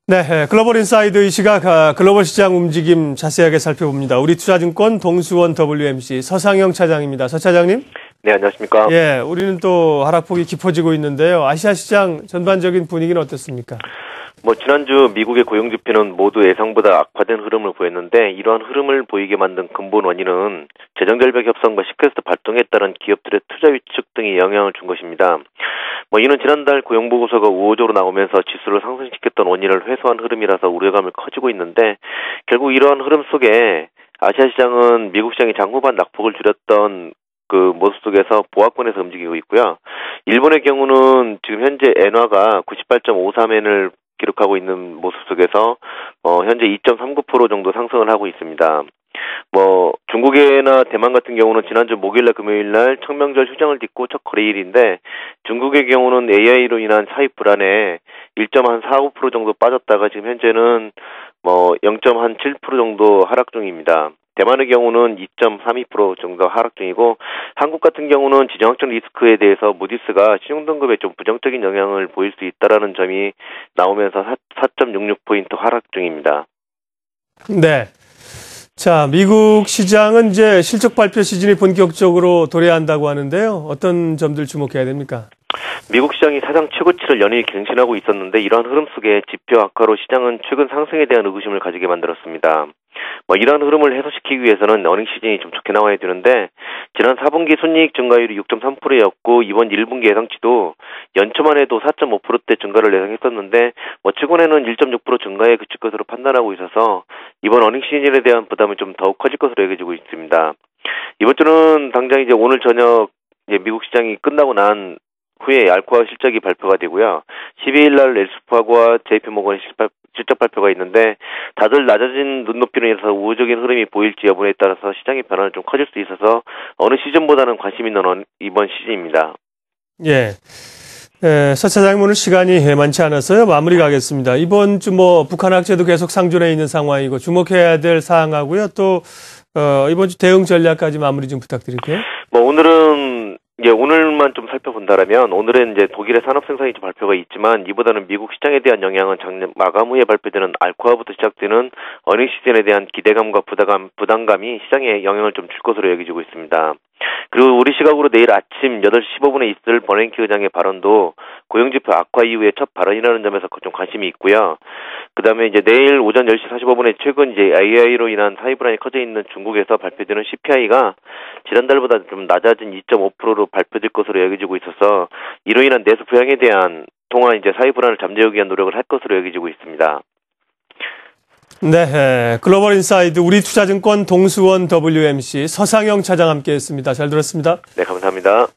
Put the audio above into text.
네, 글로벌 인사이드 이 시각 글로벌 시장 움직임 자세하게 살펴봅니다. 우리투자증권 동수원 WMC 서상영 차장입니다. 서 차장님. 네, 안녕하십니까. 예, 우리는 또 하락폭이 깊어지고 있는데요. 아시아 시장 전반적인 분위기는 어떻습니까? 지난주 미국의 고용지표는 모두 예상보다 악화된 흐름을 보였는데 이러한 흐름을 보이게 만든 근본 원인은 재정절벽 협상과 시퀘스트 발동에 따른 기업들의 투자 위축 등이 영향을 준 것입니다. 이는 지난달 고용보고서가 우호적으로 나오면서 지수를 상승시켰던 원인을 회수한 흐름이라서 우려감을 커지고 있는데 결국 이러한 흐름 속에 아시아 시장은 미국 시장이 장후반 낙폭을 줄였던 그 모습 속에서 보합권에서 움직이고 있고요. 일본의 경우는 지금 현재 엔화가 98.53엔을 기록하고 있는 모습 속에서 현재 2.39% 정도 상승을 하고 있습니다. 중국이나 대만 같은 경우는 지난주 목요일날 금요일날 청명절 휴장을 딛고 첫 거래일인데 중국의 경우는 AI로 인한 사입 불안에 1.45% 정도 빠졌다가 지금 현재는 0.7% 정도 하락 중입니다. 대만의 경우는 2.32% 정도 하락 중이고 한국 같은 경우는 지정학적 리스크에 대해서 무디스가 신용등급에 좀 부정적인 영향을 보일 수 있다라는 점이 나오면서 4.66포인트 하락 중입니다. 네. 자, 미국 시장은 이제 실적 발표 시즌이 본격적으로 도래한다고 하는데요. 어떤 점들 주목해야 됩니까? 미국 시장이 사상 최고치를 연일 갱신하고 있었는데 이러한 흐름 속에 지표 악화로 시장은 최근 상승에 대한 의구심을 가지게 만들었습니다. 이러한 흐름을 해소시키기 위해서는 어닝 시즌이 좀 좋게 나와야 되는데 지난 4분기 순이익 증가율이 6.3%였고 이번 1분기 예상치도 연초만 해도 4.5%대 증가를 예상했었는데 최근에는 1.6% 증가에 그칠 것으로 판단하고 있어서 이번 어닝 시즌에 대한 부담이 좀 더욱 커질 것으로 여겨지고 있습니다. 이번 주는 당장 이제 오늘 저녁 미국 시장이 끝나고 난 후에 알코아 실적이 발표가 되고요. 12일 날 웰스파고와 JP모건의 실적 발표가 있는데 다들 낮아진 눈높이로 인해서 우호적인 흐름이 보일지 여부에 따라서 시장의 변화는 좀 커질 수 있어서 어느 시즌보다는 관심 있는 이번 시즌입니다. 예. 서 차장님 오늘 시간이 많지 않아서요. 마무리 가겠습니다. 이번 주 북한 악재도 계속 상존해 있는 상황이고 주목해야 될 사항하고요. 또 이번 주 대응 전략까지 마무리 좀 부탁드릴게요. 오늘만 좀 살펴본다라면 오늘은 이제 독일의 산업 생산이 발표가 있지만 이보다는 미국 시장에 대한 영향은 작년 마감 후에 발표되는 알코아부터 시작되는 어닝 시즌에 대한 기대감과 부담감이 시장에 영향을 좀 줄 것으로 여겨지고 있습니다. 그리고 우리 시각으로 내일 아침 8시 15분에 있을 버냉키 의장의 발언도 고용지표 악화 이후에 첫 발언이라는 점에서 좀 관심이 있고요. 그 다음에 이제 내일 오전 10시 45분에 최근 이제 AI로 인한 사입 불안이 커져 있는 중국에서 발표되는 CPI가 지난달보다 좀 낮아진 2.5%로 발표될 것으로 여겨지고 있어서 이로 인한 내수 부양에 대한 동안 이제 사입 불안을 잠재우기 위한 노력을 할 것으로 여겨지고 있습니다. 네, 글로벌 인사이드 우리투자증권 동수원 WMC 서상영 차장 함께했습니다. 잘 들었습니다. 네, 감사합니다.